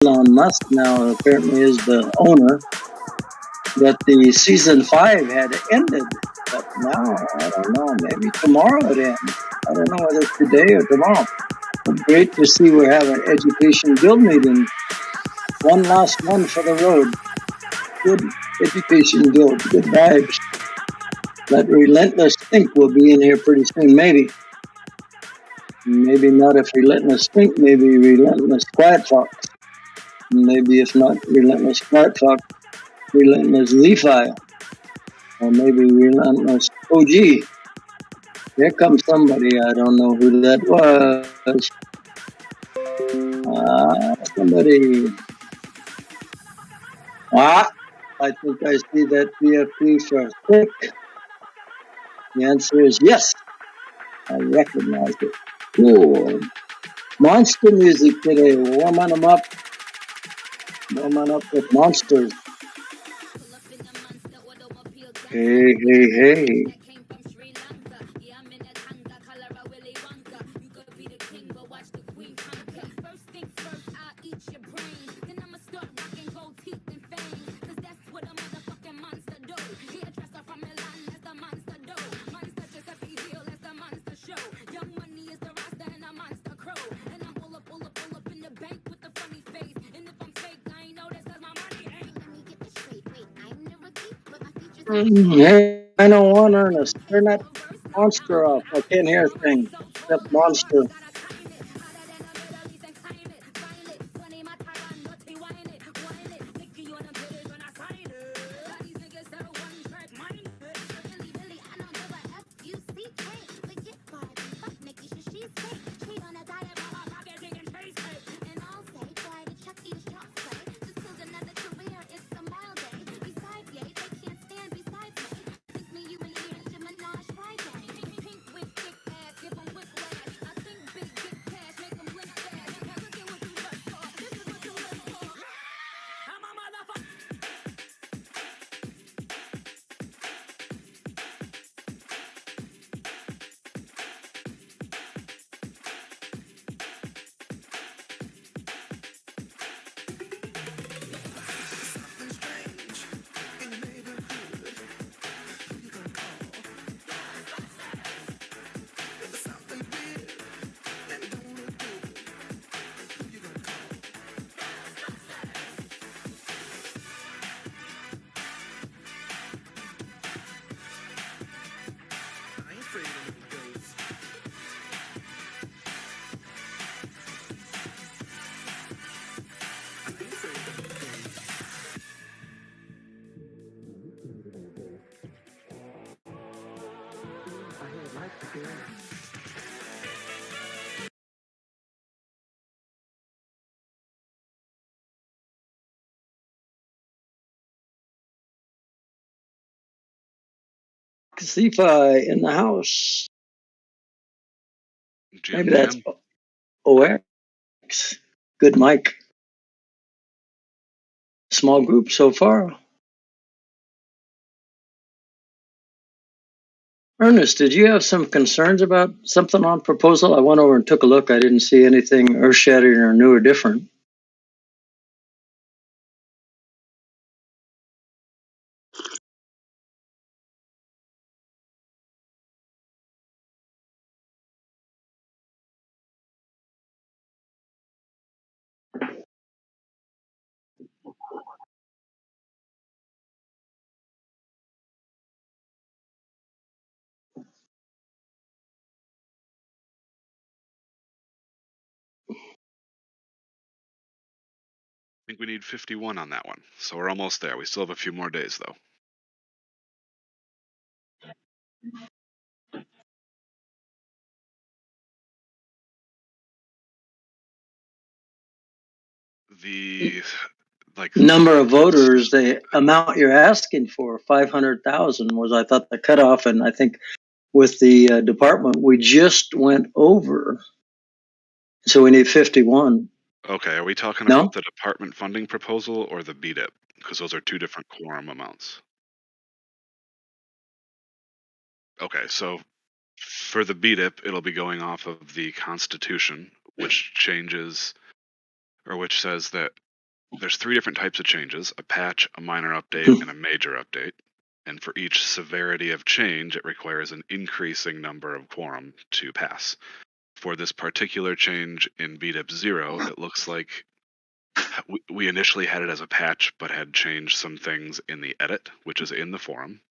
Elon Musk now apparently is the owner, that the season 5 had ended. But now, I don't know, maybe tomorrow it ends. I don't know whether it's today or tomorrow. But great to see we're having Education Guild meeting. One last one for the road. Good Education Guild, good vibes. That Relentless Think will be in here pretty soon, maybe. Maybe not if Relentless Think, maybe Relentless Quiet Fox. Maybe if not Relentless Quiet Fox, Relentless Z-File. Or maybe Relentless OG. Here comes somebody, I don't know who that was. Somebody. I think I see that VFP for Thick. The answer is yes. I recognize it. Cool. Monster music today. Warming them up. Warming up with monsters. Hey, hey, hey. Hey, 901 Ernest, turn that monster off. I can't hear a thing except monster. Zifi in the house. Maybe that's OX. Good mic. Small group so far. Ernest, did you have some concerns about something on proposal? I went over and took a look. I didn't see anything earth-shattering or new or different. I think we need 51 on that one, so we're almost there. We still have a few more days, though. The number of voters, the amount you're asking for, 500,000 was, I thought, the cutoff, and I think with the department we just went over, so we need 51. Okay, are we talking about the department funding proposal or the BDIP? Because those are two different quorum amounts. Okay, so for the BDIP, it'll be going off of the Constitution, which changes, or which says that there's 3 different types of changes: a patch, a minor update, and a major update. And for each severity of change, it requires an increasing number of quorum to pass. For this particular change in BDIP 0, it looks like we initially had it as a patch, but had changed some things in the edit, which is in the forum.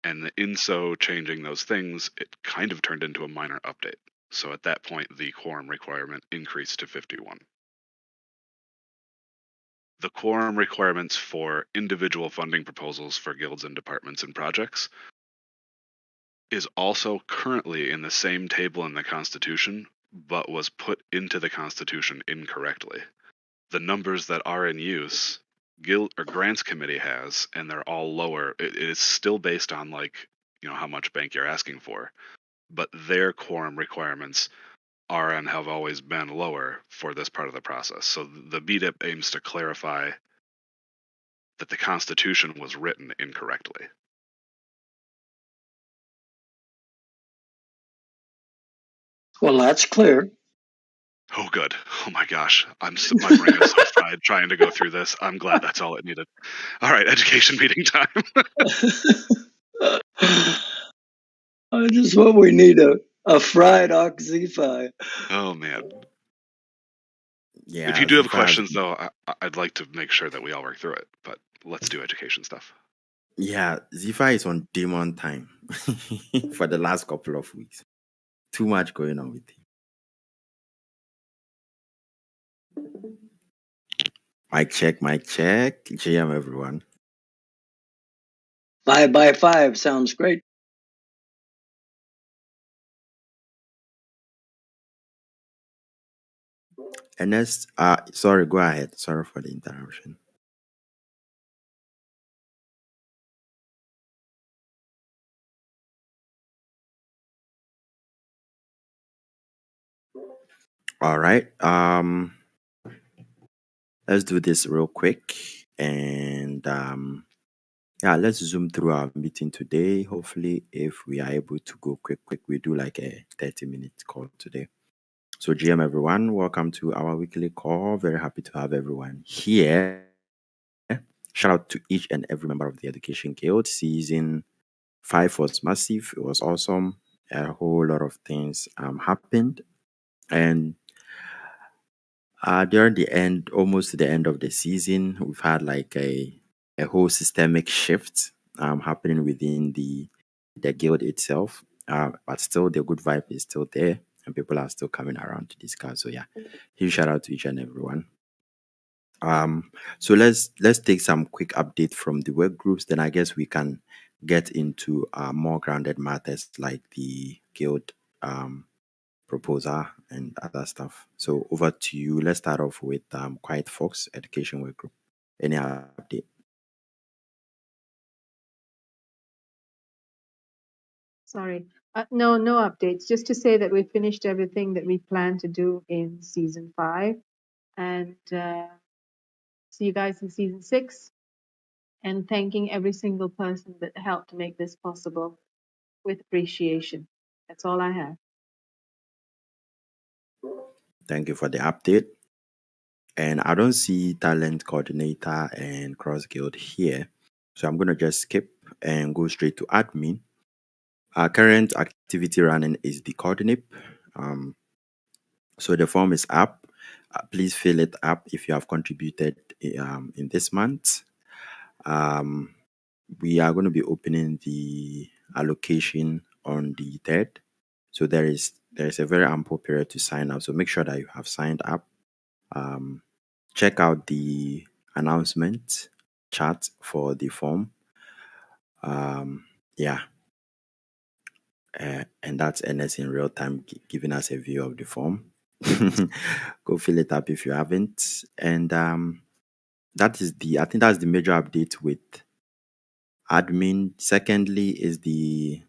And in so changing those things, it kind of turned into a minor update. So at that point, the quorum requirement increased to 51. The quorum requirements for individual funding proposals for guilds and departments and projects is also currently in the same table in the Constitution, but was put into the Constitution incorrectly. The numbers that are in use, Guild or Grants Committee has, and they're all lower. It is still based on how much bank you're asking for, but their quorum requirements are and have always been lower for this part of the process. So the BDIP aims to clarify that the Constitution was written incorrectly. Well, that's clear. Oh, good. Oh my gosh. My brain is so fried trying to go through this. I'm glad that's all it needed. All right, education meeting time. Just what we need, a fried oxyfi. Oh man. Yeah. If you do have Zifa has questions, been- though, I'd like to make sure that we all work through it. But let's do education stuff. Yeah, Zifa is on demon time for the last couple of weeks. Too much going on with him. Mic check, mic check. GM, everyone. 5 by 5 sounds great. Ernest, sorry, go ahead. Sorry for the interruption. All right. Let's do this real quick. And yeah, let's zoom through our meeting today. Hopefully, if we are able to go quick, we do like a 30-minute call today. So GM everyone, welcome to our weekly call. Very happy to have everyone here. Shout out to each and every member of the Education Guild. Season 5 was massive. It was awesome. A whole lot of things happened. And during the end, almost to the end of the season, we've had like a whole systemic shift happening within the guild itself. But still, the good vibe is still there, and people are still coming around to discuss. So yeah, huge shout out to each and everyone. So let's take some quick update from the work groups. Then I guess we can get into more grounded matters like the guild proposal and other stuff. So over to you. Let's start off with Quiet Fox Education Work Group. Any update? Sorry. No updates. Just to say that we finished everything that we planned to do in season 5. And see you guys in season 6. And thanking every single person that helped to make this possible with appreciation. That's all I have. Thank you for the update. And I don't see talent coordinator and cross guild here. So I'm going to just skip and go straight to admin. Our current activity running is the coordinate. So the form is up. Please fill it up if you have contributed in this month. We are going to be opening the allocation on the 3rd. So there is a very ample period to sign up. So make sure that you have signed up. Check out the announcement chat for the form. Yeah. And that's NS in real time giving us a view of the form. Go fill it up if you haven't. And I think that's the major update with admin. Secondly is the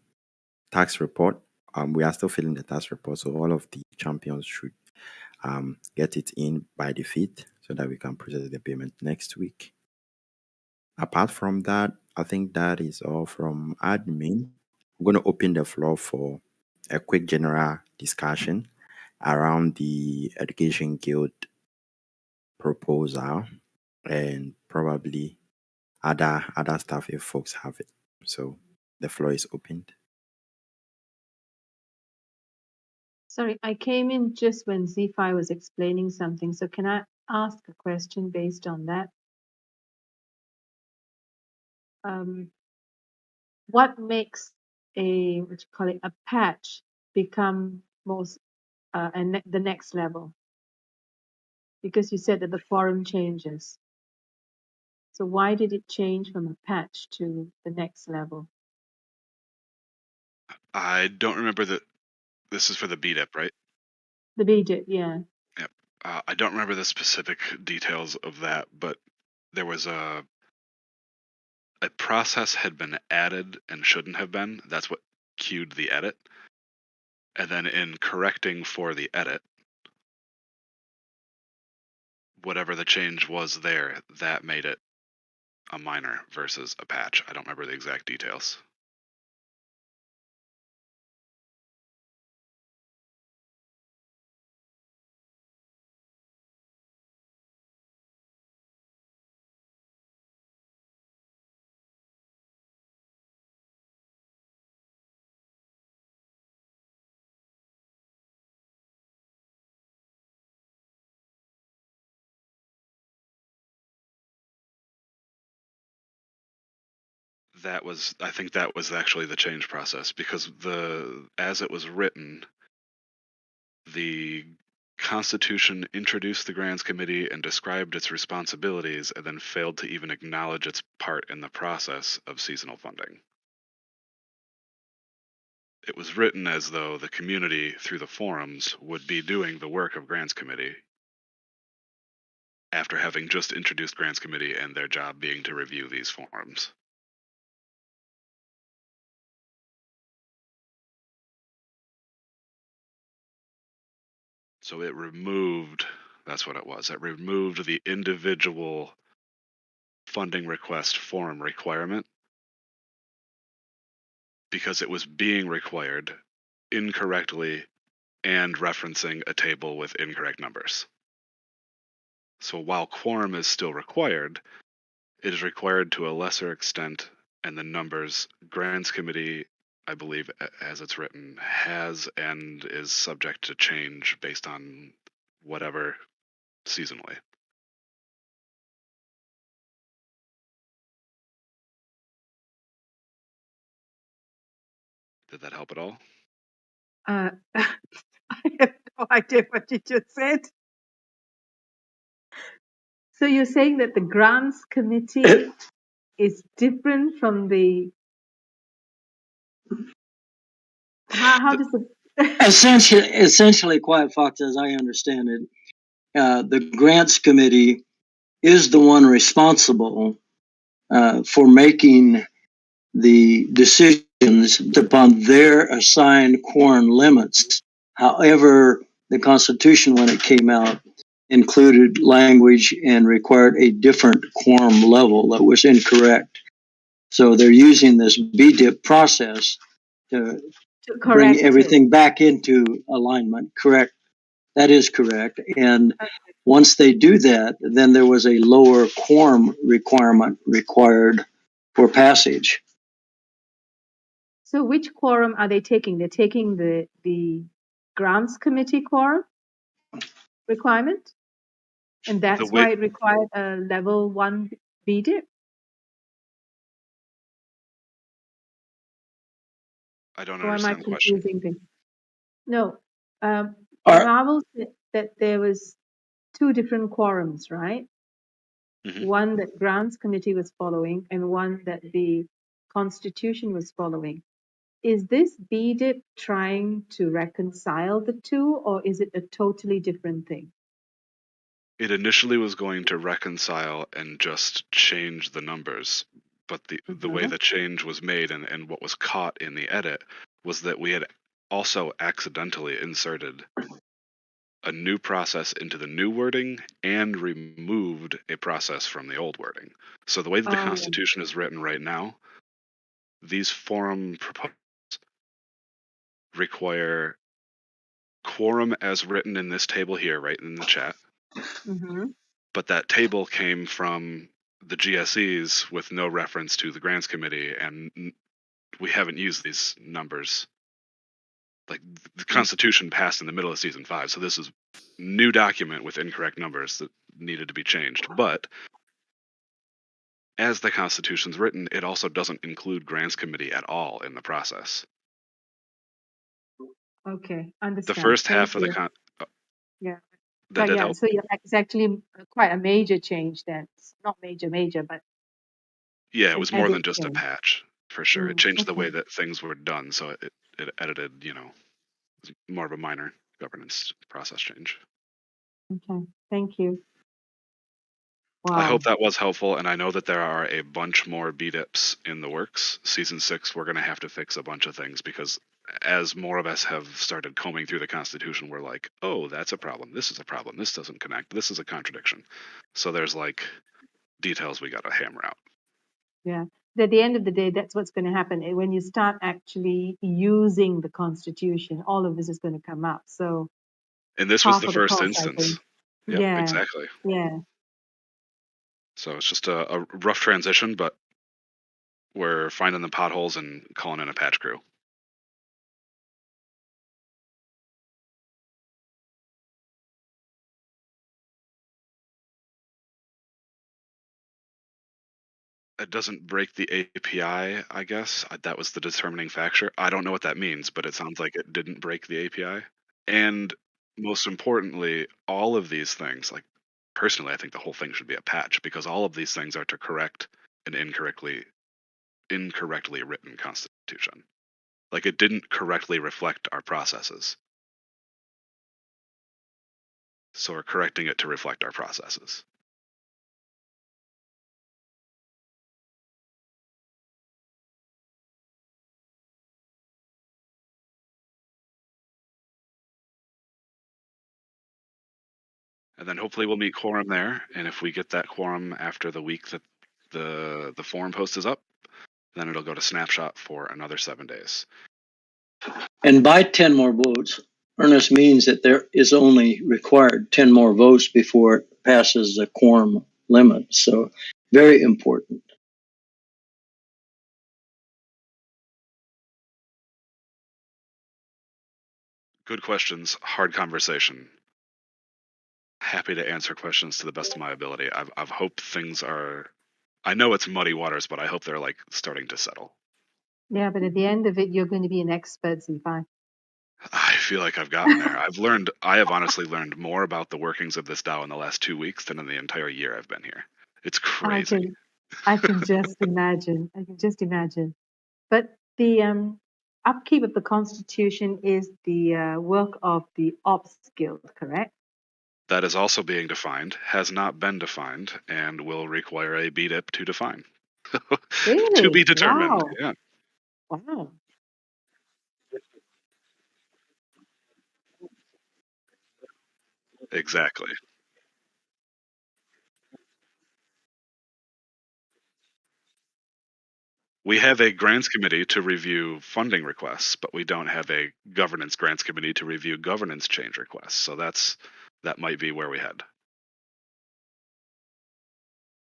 tax report. We are still filling the tax report, so all of the champions should get it in by the 5th so that we can process the payment next week. Apart from that, I think that is all from admin. I'm going to open the floor for a quick general discussion around the Education Guild proposal. and probably other stuff if folks have it. So the floor is opened. Sorry, I came in just when Z5 was explaining something. So can I ask a question based on that? What makes a patch become the next level? Because you said that the quorum changes. So why did it change from a patch to the next level? I don't remember that. This is for the BDIP, right? The BDIP, yeah. Yep. I don't remember the specific details of that, but there was a process had been added and shouldn't have been. That's what cued the edit. And then in correcting for the edit, whatever the change was there, that made it a minor versus a patch. I don't remember the exact details. I think that was actually the change process, because as it was written, the Constitution introduced the Grants Committee and described its responsibilities, and then failed to even acknowledge its part in the process of seasonal funding. It was written as though the community, through the forums, would be doing the work of Grants Committee, after having just introduced Grants Committee and their job being to review these forums. So it removed, that's what it was, it removed the individual funding request form requirement, because it was being required incorrectly and referencing a table with incorrect numbers. So while quorum is still required, it is required to a lesser extent, and the numbers Grants Committee, I believe, as it's written, has and is subject to change based on whatever seasonally. Did that help at all? I have no idea what you just said. So you're saying that the grants committee is different from the how does it Essentially, Quiet Fox, as I understand it, the grants committee is the one responsible for making the decisions upon their assigned quorum limits. However, the Constitution, when it came out, included language and required a different quorum level that was incorrect. So they're using this BDIP process to bring everything back into alignment. Correct. That is correct. And once they do that, then there was a lower quorum requirement required for passage. So which quorum are they taking? They're taking the grants committee quorum requirement? And that's why it required a level 1 BDIP? I don't Or am I understand the question. confusing things? No. Ravel said that there was 2 different quorums, right? Mm-hmm. One that grants committee was following and one that the Constitution was following. Is this BDIP trying to reconcile the two, or is it a totally different thing? It initially was going to reconcile and just change the numbers, but the way the change was made and what was caught in the edit was that we had also accidentally inserted a new process into the new wording and removed a process from the old wording. So the way that the Constitution is written right now, these forum proposals require quorum as written in this table here, right in the chat, but that table came from the GSEs with no reference to the grants committee, and we haven't used these numbers. Like, the Constitution passed in the middle of season 5, so this is new document with incorrect numbers that needed to be changed. But as the Constitution's written, it also doesn't include grants committee at all in the process. Okay, The understand. first Thank half of the you. con Yeah. that did yeah, help. so it's actually quite a major change then. It's not major, but Yeah, it's it an was more than added just a change. patch, for sure. It changed the way Okay. that things were done, so it edited, more of a minor governance process change. Okay. Thank you. I hope Wow. that was helpful, and I know that there are a bunch more BDIPs in the works. Season 6, we're going to have to fix a bunch of things, because as more of us have started combing through the Constitution, we're like, oh, that's a problem. This is a problem. This doesn't connect. This is a contradiction. So there's details we got to hammer out. Yeah. At the end of the day, that's what's going to happen. When you start actually using the Constitution, all of this is going to come up. So And this was half the of the first course, I instance. think. Yep, Yeah. exactly. Yeah. So it's just a rough transition, but we're finding the potholes and calling in a patch crew. It doesn't break the API, I guess. That was the determining factor. I don't know what that means, but it sounds like it didn't break the API. And most importantly, all of these things, personally, I think the whole thing should be a patch, because all of these things are to correct an incorrectly written Constitution. It didn't correctly reflect our processes. So we're correcting it to reflect our processes. And then hopefully we'll meet quorum there. And if we get that quorum after the week that the forum post is up, then it'll go to Snapshot for another 7 days. And by 10 more votes, Ernest means that there is only required 10 more votes before it passes the quorum limit. So very important. Good questions, hard conversation. Happy to answer questions to the best of my ability. I've hoped things are, I know it's muddy waters, but I hope they're starting to settle. Yeah, but at the end of it, you're going to be an expert, Zipai. I feel like I've gotten there. I have honestly learned more about the workings of this DAO in the last 2 weeks than in the entire year I've been here. It's crazy. I can just imagine. I can just imagine. But the upkeep of the Constitution is the work of the Ops Guild, correct? That is also being defined, has not been defined, and will require a BDIP to define. Really? To be determined. Wow. Yeah, Wow. exactly. We have a grants committee to review funding requests, but we don't have a governance grants committee to review governance change requests. So that might be where we head.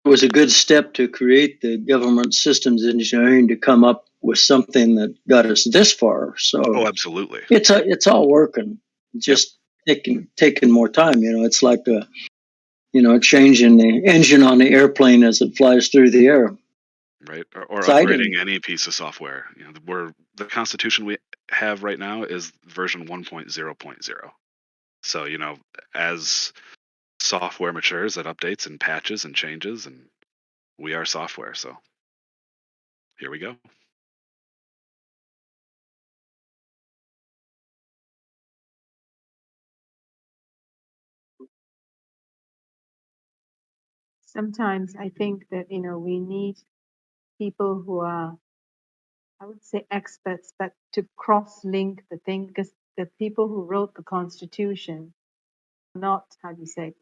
It was a good step to create the government systems engineering to come up with something that got us this far. So Oh, absolutely. it's all working. Just taking more time. It's like changing the engine on the airplane as it flies through the air. Right, or Exciting. upgrading any piece of software. The Constitution we have right now is version 1.0.0. So as software matures, it updates and patches and changes, and we are software. So here we go. Sometimes I think that, we need people who are, I would say experts, but to cross-link the thing, because the people who wrote the Constitution, not, how do you say,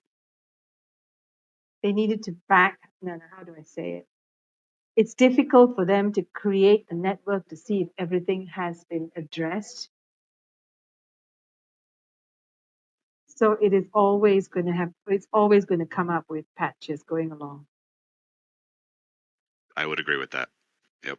they needed to how do I say it? It's difficult for them to create a network to see if everything has been addressed. So it is always going to have, it's always going to come up with patches going along. I would agree with that. Yep.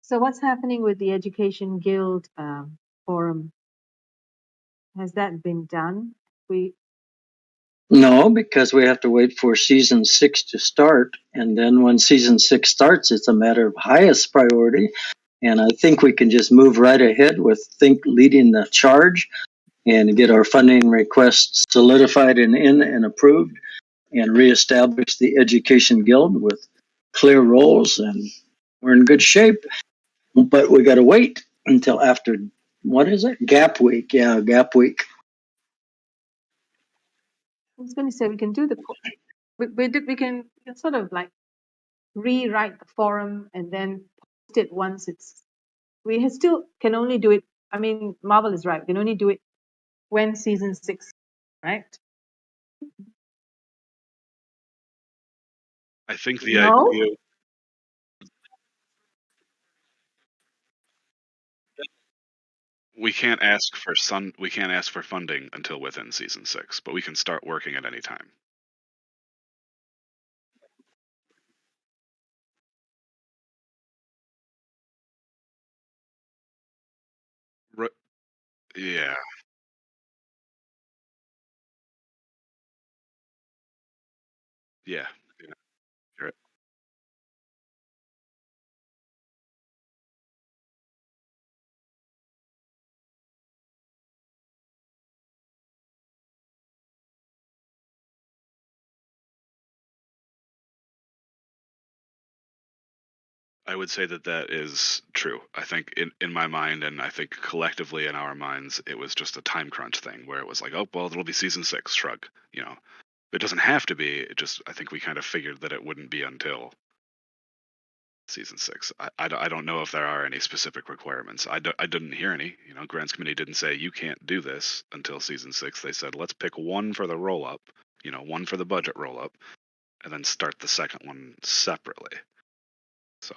So what's happening with the Education Guild forum? Has that been done? No, because we have to wait for season 6 to start. And then when season 6 starts, it's a matter of highest priority. And I think we can just move right ahead with Think leading the charge and get our funding requests solidified and in and approved and reestablish the Education Guild with clear roles. And we're in good shape. But we got to wait until after, what is it? Gap week. Yeah, Gap week. I was going to say we can do the we can sort of like rewrite the forum and then post it once it's still can only do it. I mean, Marvel is right. We can only do it when season 6, right? I think the No? idea. We can't ask for funding until within season 6, but we can start working at any time. Yeah. Yeah. Yeah. You're right. I would say that is true. I think in my mind, and I think collectively in our minds, it was just a time crunch thing where it was like, oh, well, it'll be season 6, shrug. You know, it doesn't have to be. It just, I think we kind of figured that it wouldn't be until season 6. I don't know if there are any specific requirements. I didn't hear any. You know, Grants Committee didn't say you can't do this until season 6. They said let's pick one for the roll up, one for the budget roll up, and then start the second one separately. So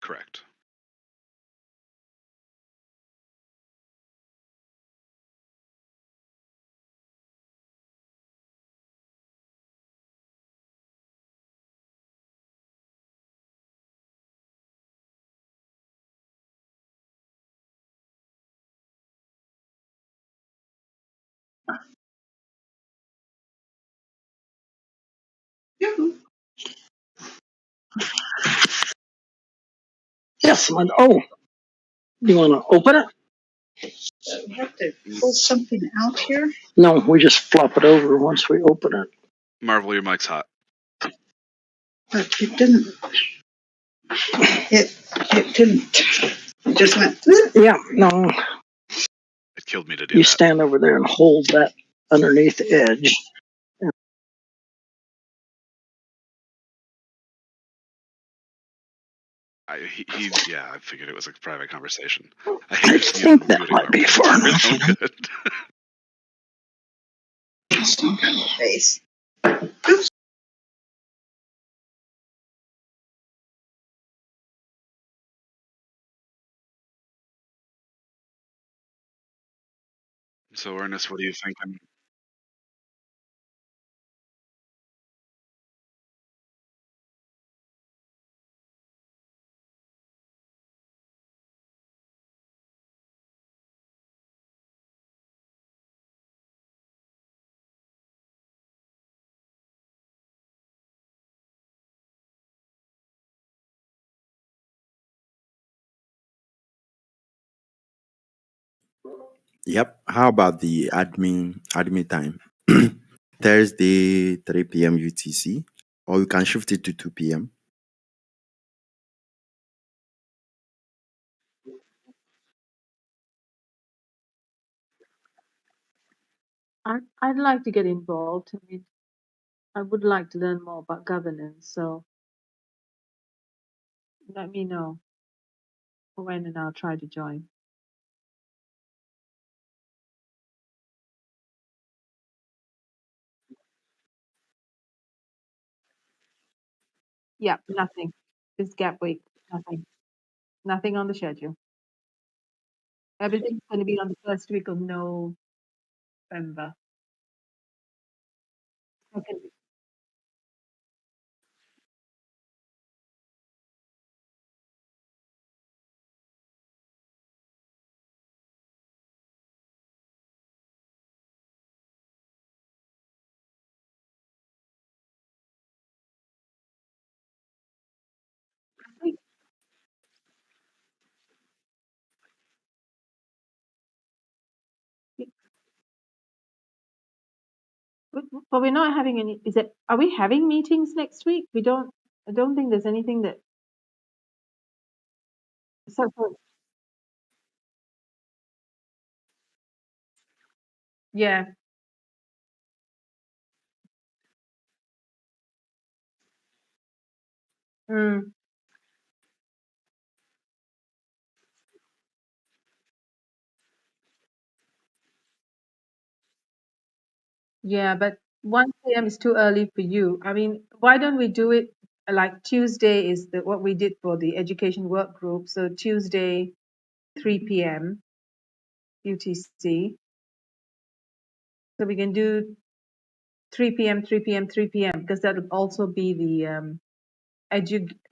correct. Yes. Oh, you want to open it? We have to pull something out here. No, we just flop it over once we open it. Marvel, your mic's hot. But it didn't. It didn't. It just went. Yeah, no. It killed me to do You that. stand over there and hold that underneath the edge. I figured it was a private conversation. I think that might be far enough. No good. Face. So, Ernest, what are you thinking? Yep. How about the admin time? Thursday, 3 p.m. UTC, or you can shift it to 2 p.m. I'd like to get involved. I mean, I would like to learn more about governance. So let me know when and I'll try to join. Yeah, nothing. This gap week, nothing. Nothing on the schedule. Everything's going to be on the first week of November. Okay. But we're not having any. Are we having meetings next week? We don't. I don't think there's anything that. So yeah. Mm, yeah, but 1 p.m. is too early for you. I mean, why don't we do it like Tuesday is what we did for the education work group. So Tuesday, 3 p.m. UTC. So we can do 3 p.m., 3 p.m., 3 p.m. because that would also be the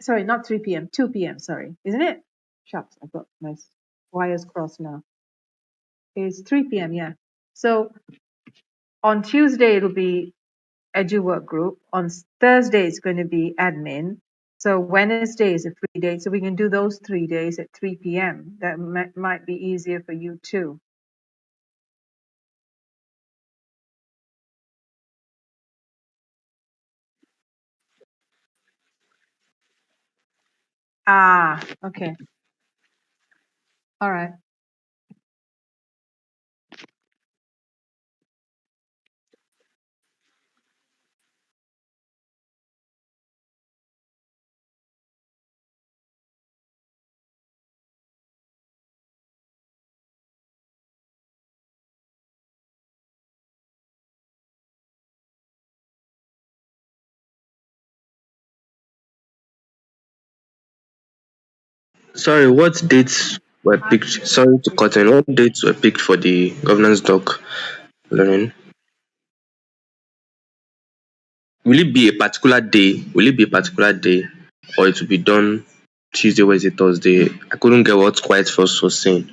sorry, not 3 p.m., 2 p.m. Sorry, isn't it? Shucks, I've got my wires crossed now. It's 3 p.m. Yeah. So on Tuesday it'll be edu work group. On Thursday it's going to be admin. So Wednesday is a free day, so we can do those 3 days at 3 p.m. That might be easier for you too. Ah, okay. All right. Sorry, what dates were picked? Sorry to cut in. What dates were picked for the governance doc learning? Will it be a particular day? Will it be a particular day, or it will be done Tuesday, Wednesday, Thursday? I couldn't get what Quiet First was saying.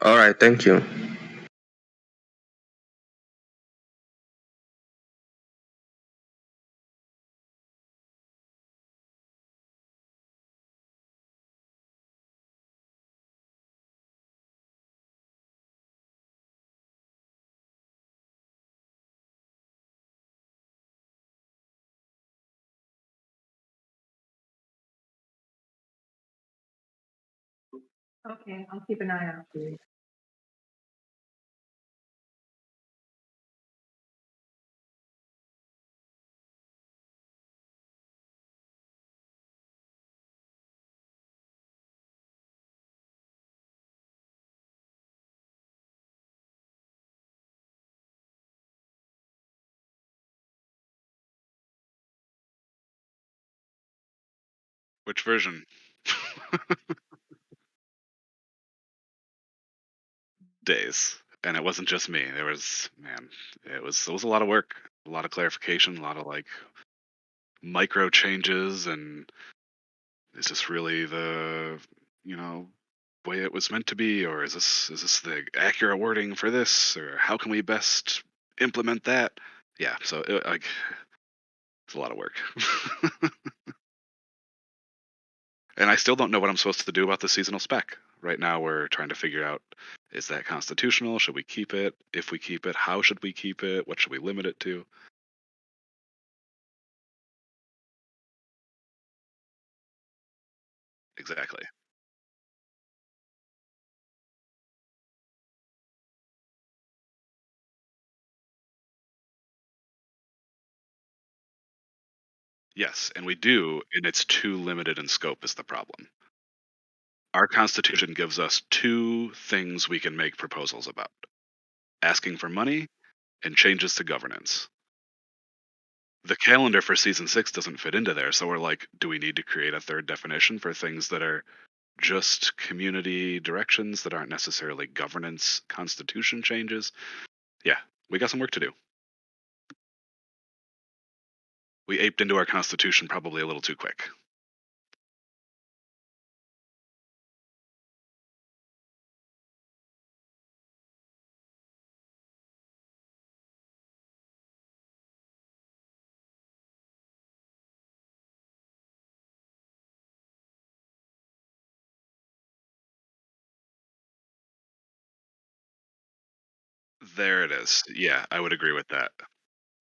All right, thank you. Okay, I'll keep an eye out for you. Which version? Days. And it wasn't just me. There was, man, it was a lot of work, a lot of clarification, a lot of like micro changes, and is this really the, you know, way it was meant to be, or is this the accurate wording for this, or how can we best implement that? Yeah, so it's a lot of work. And I still don't know what I'm supposed to do about the seasonal spec. Right now, we're trying to figure out, is that constitutional? Should we keep it? If we keep it, how should we keep it? What should we limit it to? Exactly. Yes, and we do, and it's too limited in scope is the problem. Our Constitution gives us two things we can make proposals about: asking for money and changes to governance. The calendar for season 6 doesn't fit into there, so we're like, do we need to create a third definition for things that are just community directions that aren't necessarily governance constitution changes? Yeah, we got some work to do. We aped into our Constitution probably a little too quick. There it is. Yeah, I would agree with that.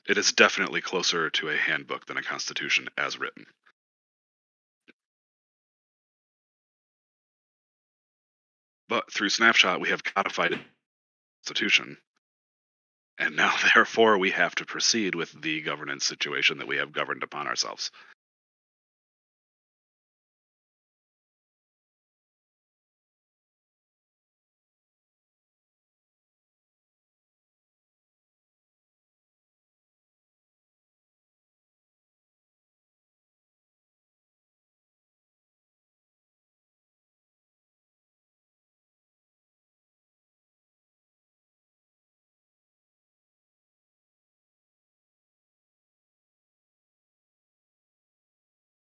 It is definitely closer to a handbook than a constitution as written. But through Snapshot, we have codified the Constitution, and now therefore we have to proceed with the governance situation that we have governed upon ourselves.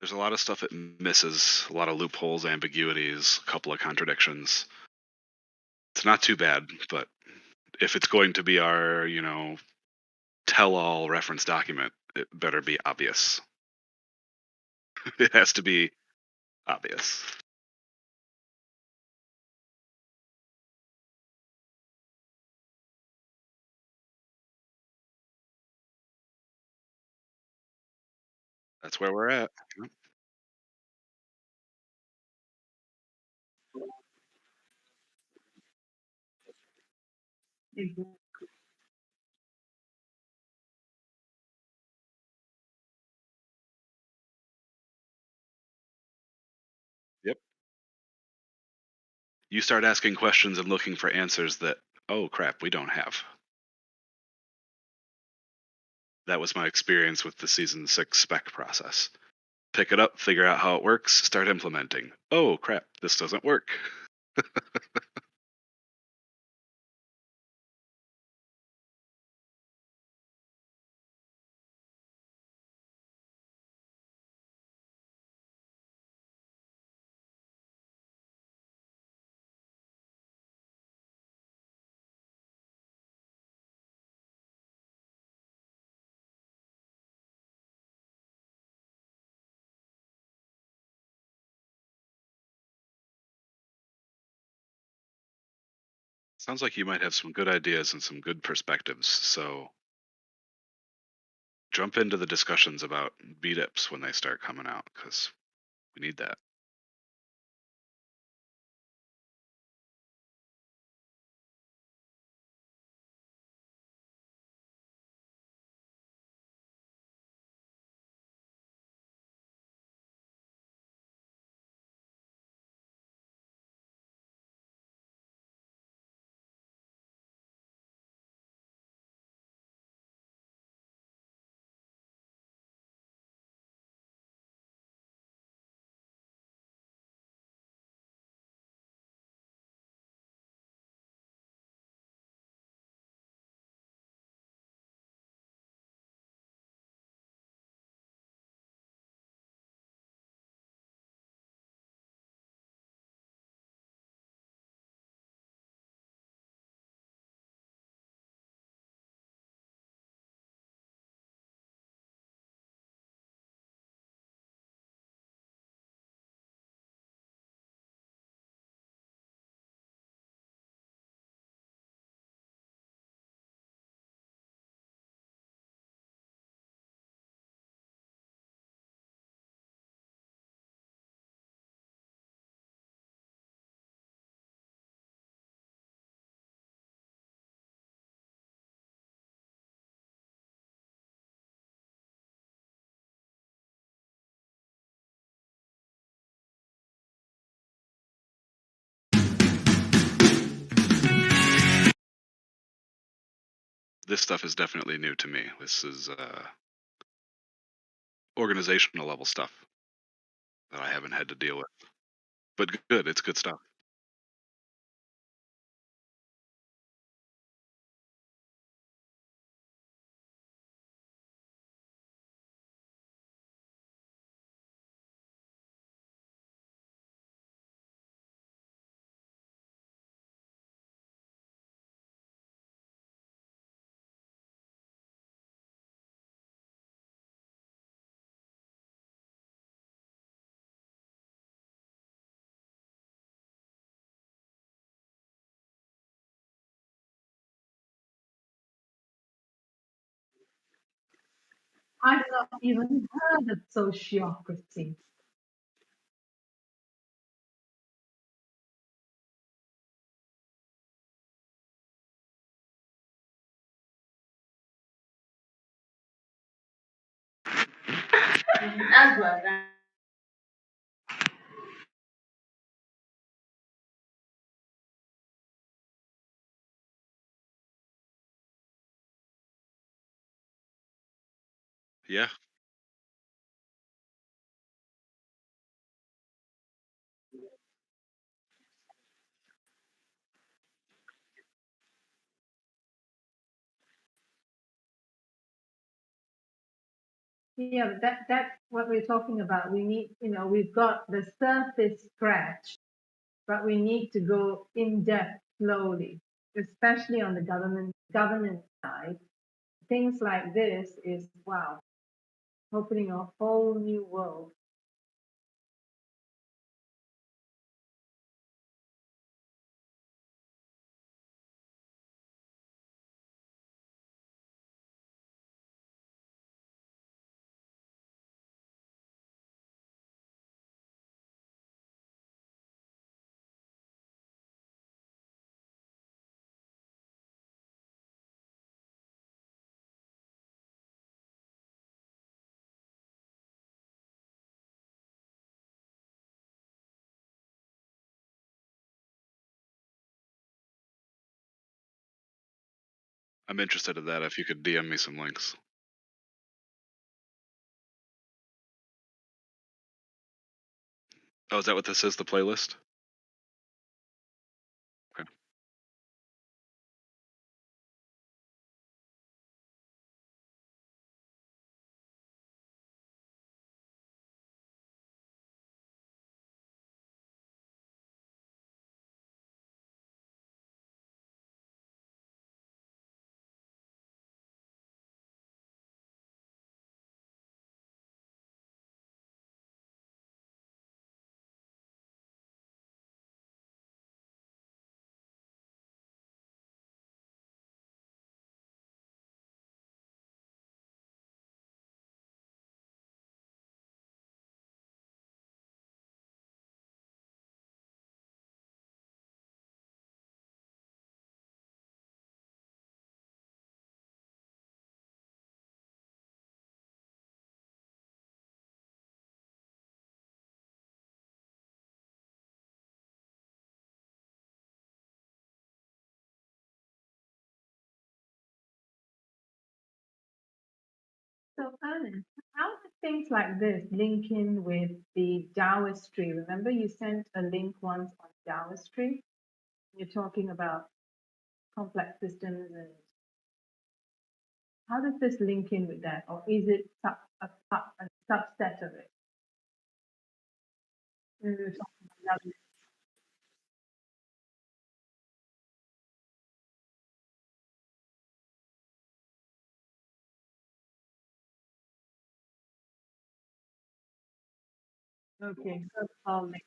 There's a lot of stuff it misses, a lot of loopholes, ambiguities, a couple of contradictions. It's not too bad, but if it's going to be our, tell-all reference document, it better be obvious. It has to be obvious. That's where we're at. Yep. You start asking questions and looking for answers that, oh crap, we don't have. That was my experience with the season 6 spec process. Pick it up, figure out how it works, start implementing. Oh crap, this doesn't work. Sounds like you might have some good ideas and some good perspectives, so jump into the discussions about BDIPs when they start coming out, because we need that. this stuff is definitely new to me. This is organizational level stuff that I haven't had to deal with. But good, it's good stuff. I've not even heard of sociocracy. As well. Yeah. Yeah, but that's what we're talking about. We need, we've got the surface scratch, but we need to go in depth slowly, especially on the governance side. Things like this is wow, opening a whole new world. I'm interested in that if you could DM me some links. Oh, is that what this is, the playlist? Okay. So, Ernest, how do things like this link in with the Taoist tree? Remember, you sent a link once on Taoist tree. You're talking about complex systems, and how does this link in with that, or is it a subset of it? We were talking about that. Okay, so it's all linked.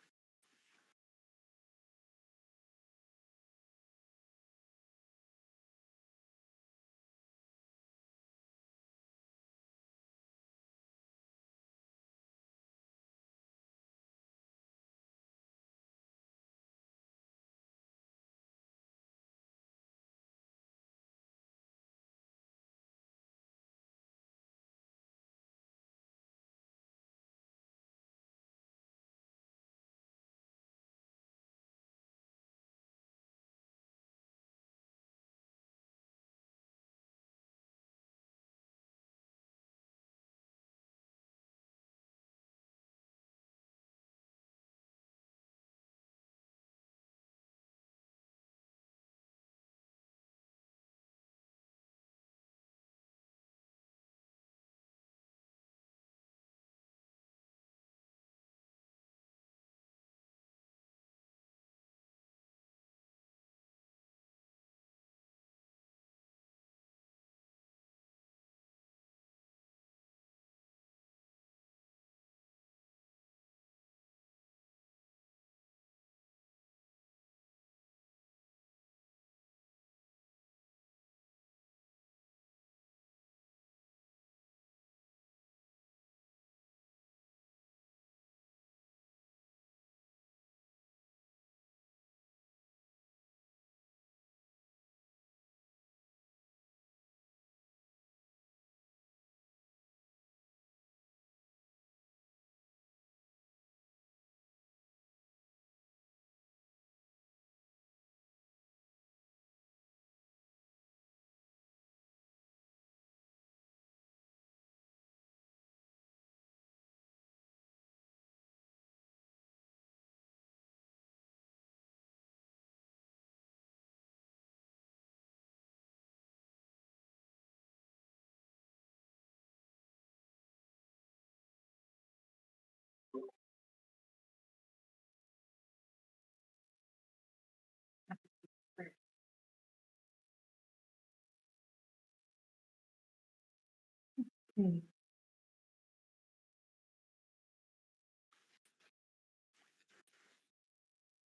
Hmm.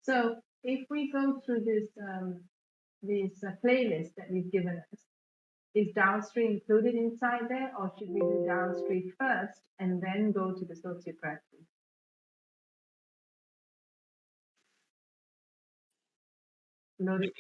So if we go through this playlist that we've given us, is downstream included inside there, or should we do downstream first and then go to the sociopractic? Loaded.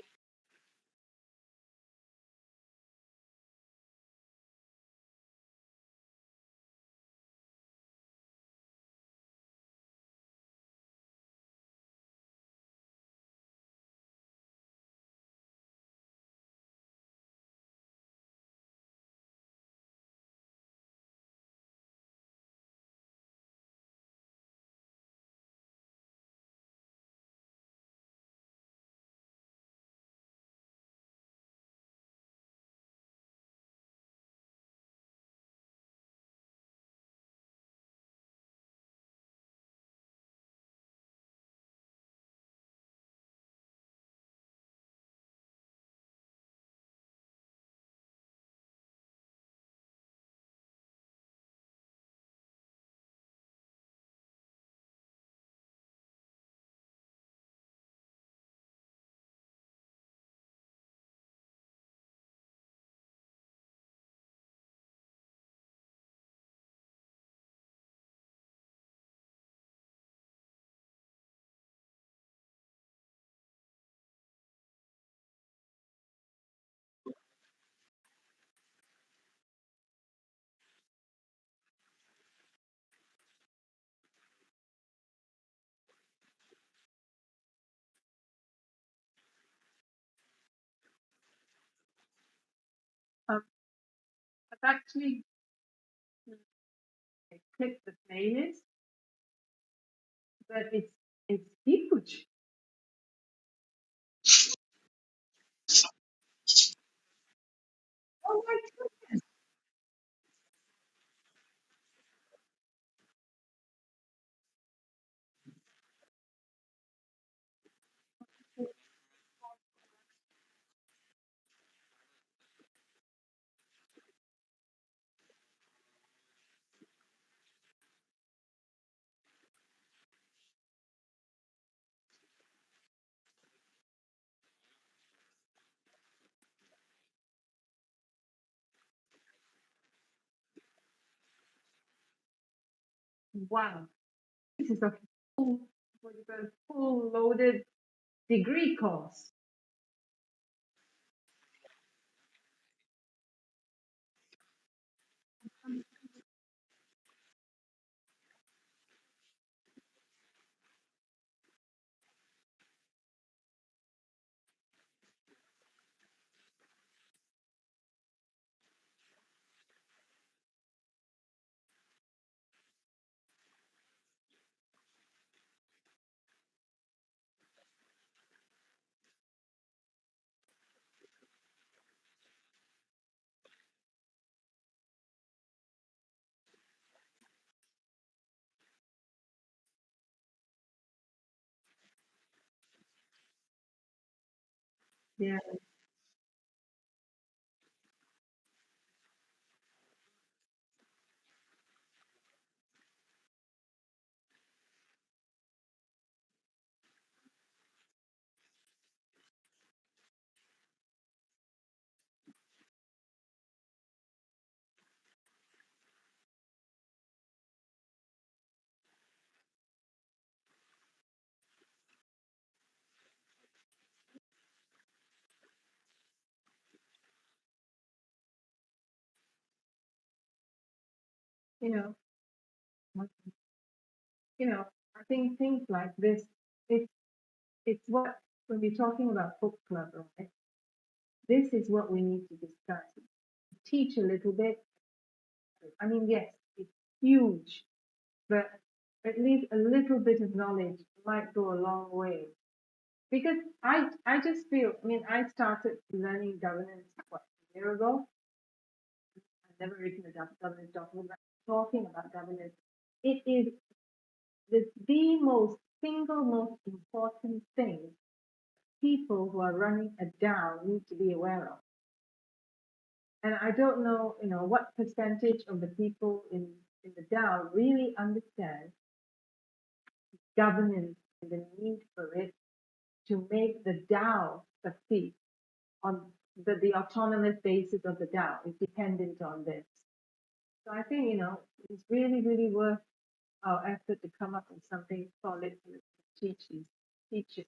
Um, I've actually clicked the playlist, but it's huge. Oh my goodness! Wow, this is a full, what do you call it, full loaded degree course. Yeah, you know, you know, I think things like this, it's it's what when we're talking about book club, right? This is what we need to discuss. Teach a little bit. I mean, yes, it's huge, but at least a little bit of knowledge might go a long way. Because I just feel, I mean, I started learning governance what, a year ago. I've never written a governance document, but talking about governance. It is the most single most important thing people who are running a DAO need to be aware of. And I don't know, what percentage of the people in the DAO really understand governance and the need for it to make the DAO succeed on the autonomous basis of the DAO is dependent on this. So I think, it's really, really worth our effort to come up with something solid to teach it.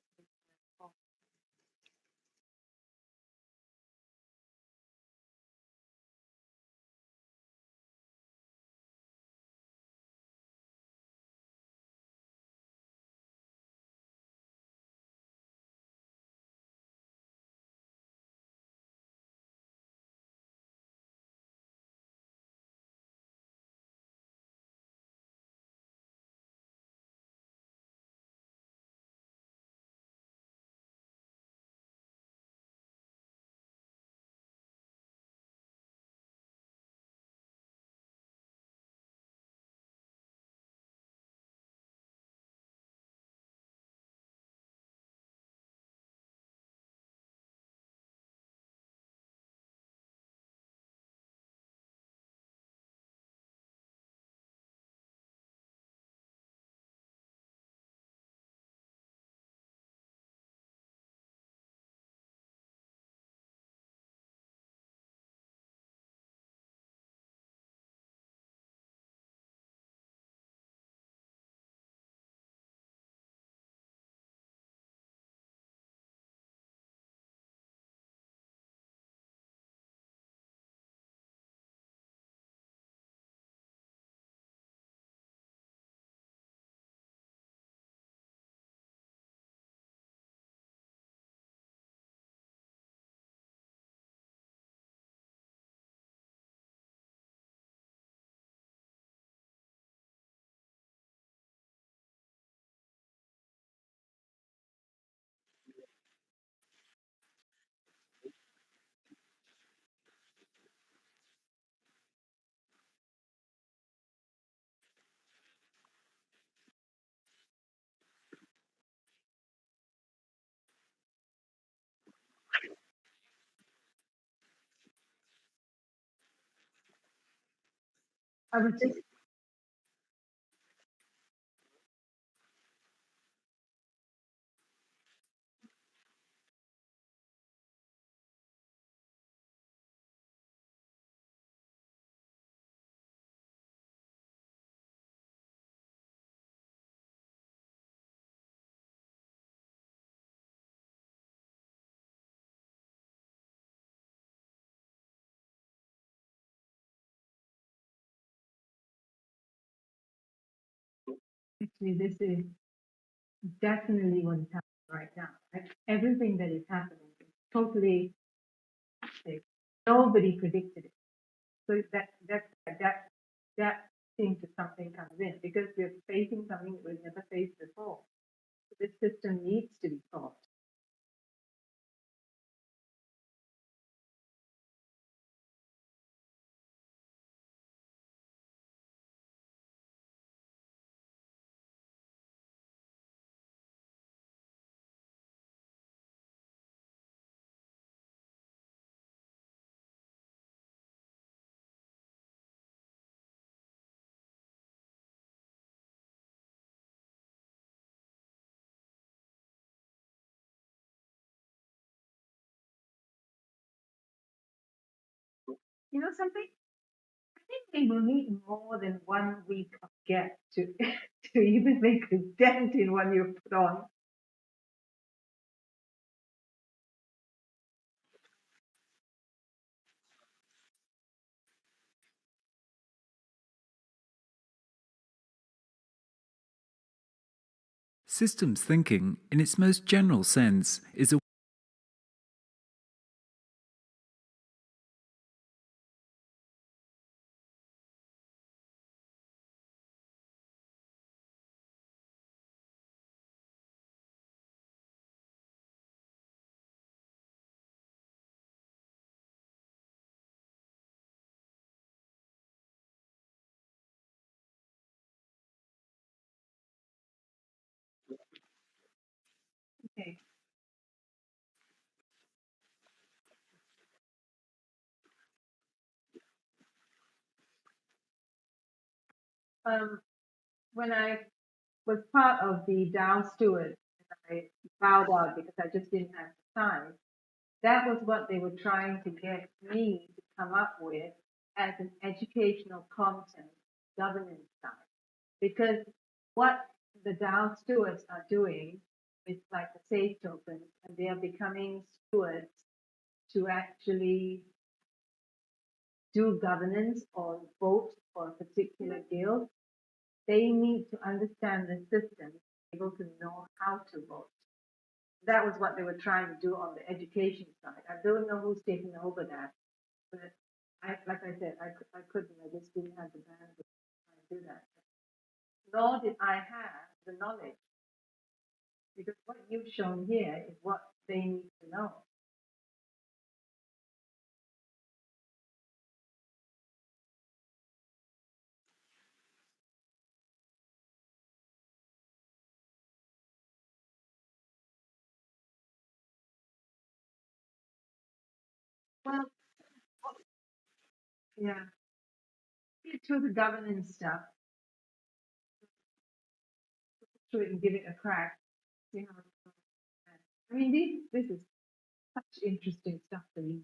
I would just actually, this is definitely what is happening right now. Like everything that is happening is totally fantastic. Nobody predicted it. So that thing to something comes in because we're facing something that we've never faced before. So this system needs to be thought. Something. I think they will need more than 1 week of gap to to even make a dent in what you put on. Systems thinking, in its most general sense, is a Okay. when I was part of the Dow Steward, I bowed out because I just didn't have the time. That was what they were trying to get me to come up with as an educational content governance side. Because what the Dow stewards are doing with like the safe tokens, and they are becoming stewards to actually do governance or vote for a particular guild, they need to understand the system, able to know how to vote. That was what they were trying to do on the education side. I don't know who's taking over that, but like I said, I couldn't. I just didn't have the bandwidth to do that. Nor did I have the knowledge, because what you've shown here is what they need to know. Well, yeah, through the governance stuff, through it and give it a crack. See how it goes. I mean, this is such interesting stuff to me.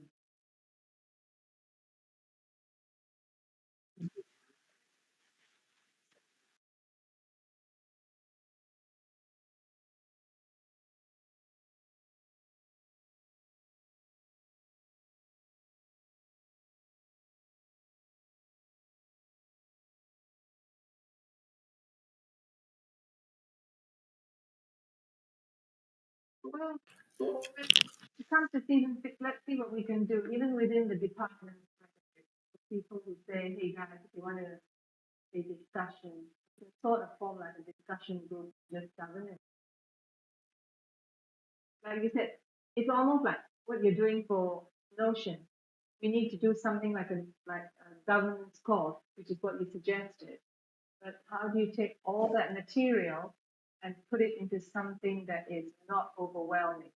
Well, to come to season six, let's see what we can do, even within the department. People who say, hey guys, if you want to a discussion, you can sort of form like a discussion group, just governance. Like you said, it's almost like what you're doing for Notion. We need to do something like a governance course, which is what you suggested. But how do you take all that material and put it into something that is not overwhelming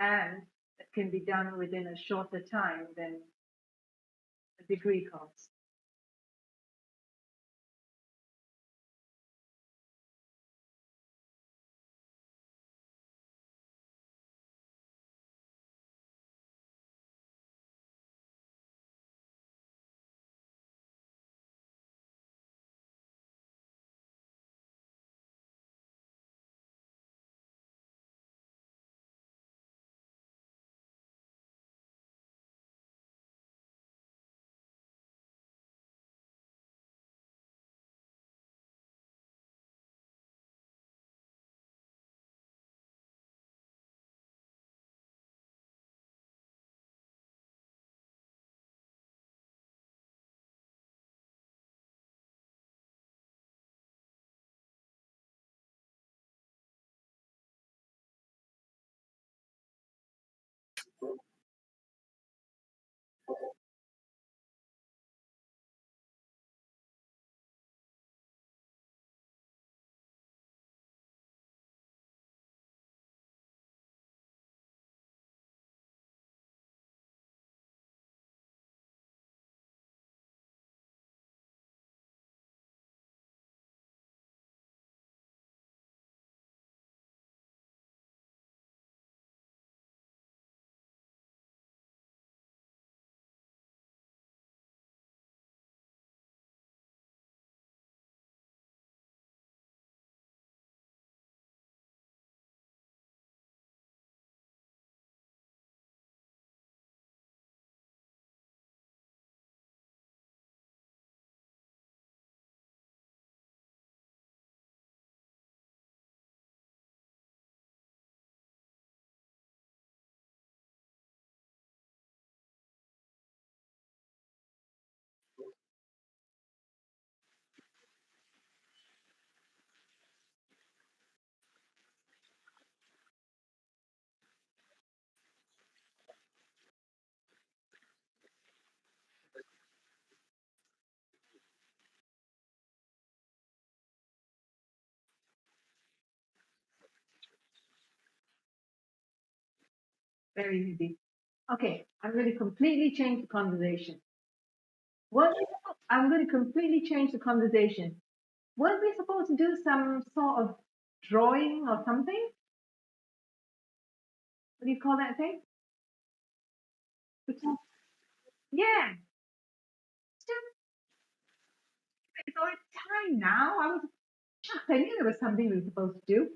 and that can be done within a shorter time than a degree course? Very easy. Okay, I'm going to completely change the conversation. What I'm going to completely change the conversation. Weren't we supposed to do some sort of drawing or something? What do you call that thing? Yeah. It's already time now. I was shocked. I knew there was something we were supposed to do.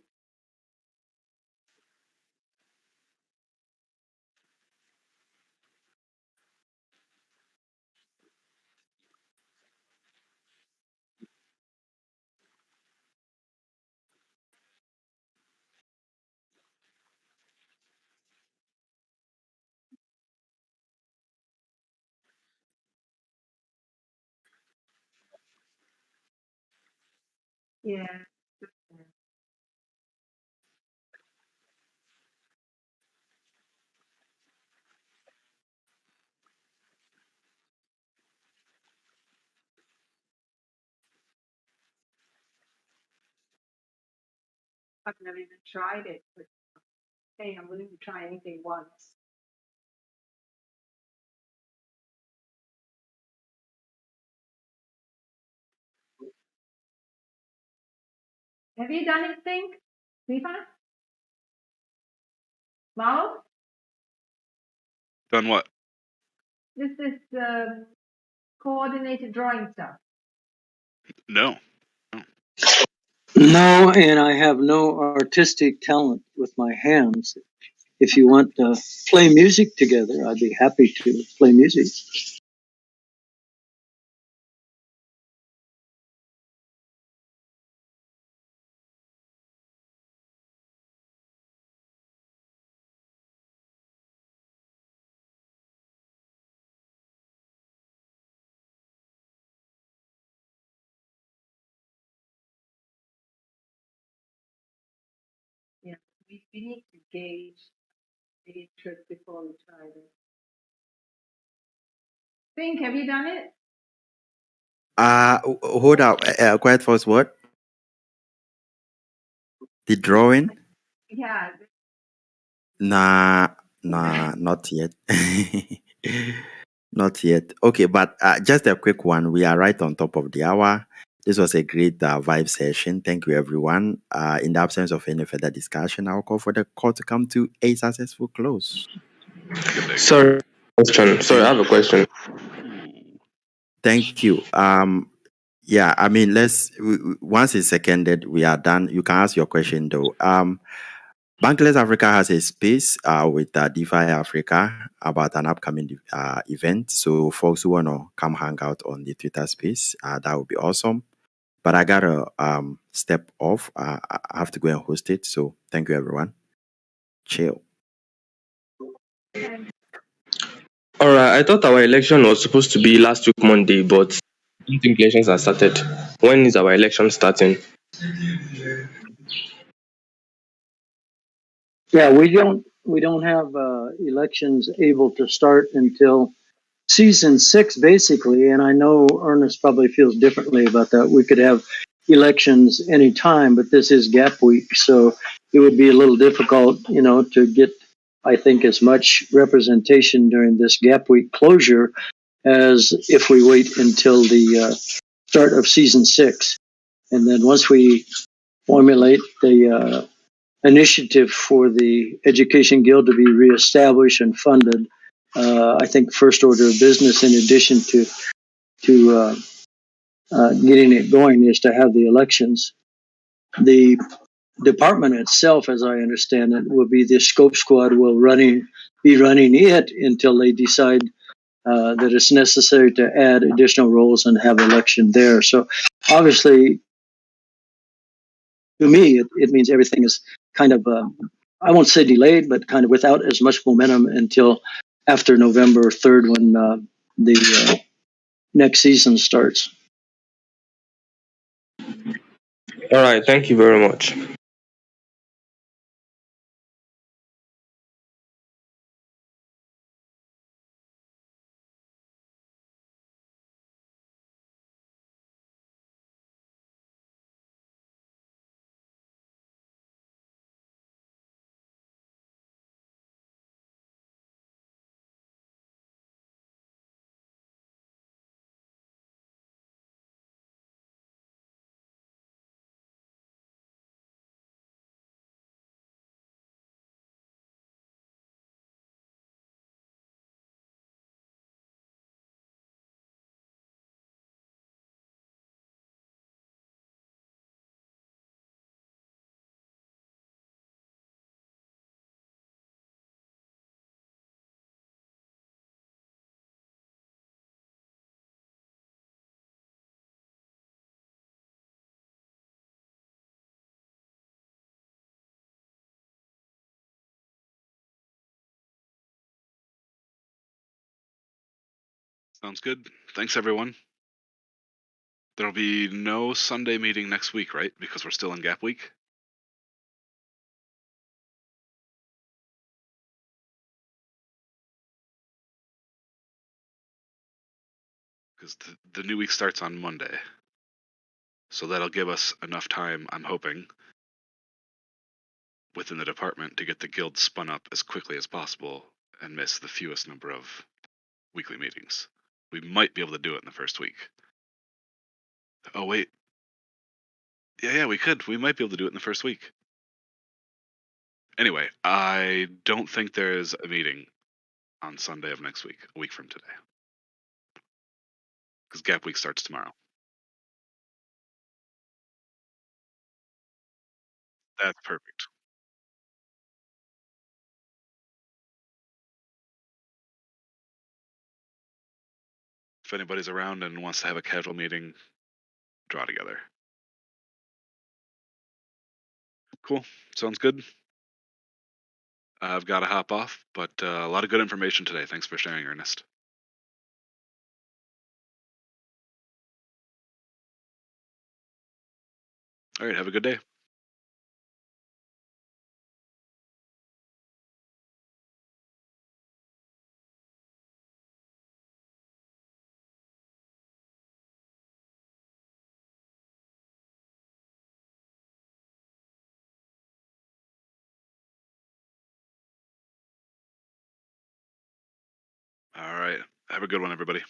Yeah. I've never even tried it, but hey, I'm willing to try anything once. Have you done anything, Stefan? Marlo? Done what? This is coordinated drawing stuff. No. No, and I have no artistic talent with my hands. If you want to play music together, I'd be happy to play music. Yeah, we need to gauge the interest before we try this. Think, have you done it? Hold up. Quiet first. What? The drawing? Yeah. Nah, not yet. Not yet. Okay, but just a quick one. We are right on top of the hour. This was a great vibe session. Thank you, everyone. In the absence of any further discussion, I'll call for the call to come to a successful close. Sorry, I have a question. Thank you. Yeah, I mean, once it's seconded, we are done. You can ask your question though. Bankless Africa has a space with DeFi Africa about an upcoming event. So folks who want to come hang out on the Twitter space, that would be awesome. But I got to step off. I have to go and host it. So thank you, everyone. Chill. All right, I thought our election was supposed to be last week Monday, but I don't think elections are started. When is our election starting? Yeah, we don't have elections able to start until season 6, basically. And I know Ernest probably feels differently about that. We could have elections anytime, but this is gap week, so it would be a little difficult, to get, I think, as much representation during this gap week closure as if we wait until the start of season 6. And then once we formulate the initiative for the Education Guild to be reestablished and funded, I think first order of business, in addition to getting it going, is to have the elections. The department itself, as I understand it, will be the scope squad will be running it until they decide that it's necessary to add additional roles and have election there. So obviously, to me, it means everything is kind of, I won't say delayed, but kind of without as much momentum until after November 3rd when the next season starts. All right, thank you very much. Sounds good. Thanks, everyone. There'll be no Sunday meeting next week, right? Because we're still in Gap Week. Because the new week starts on Monday. So that'll give us enough time, I'm hoping, within the department to get the guild spun up as quickly as possible and miss the fewest number of weekly meetings. We might be able to do it in the first week. Oh, wait. Yeah, we could. We might be able to do it in the first week. Anyway, I don't think there is a meeting on Sunday of next week, a week from today. Because Gap Week starts tomorrow. That's perfect. If anybody's around and wants to have a casual meeting, draw together. Cool. Sounds good. I've got to hop off, but a lot of good information today. Thanks for sharing, Ernest. All right, have a good day. All right, have a good one, everybody.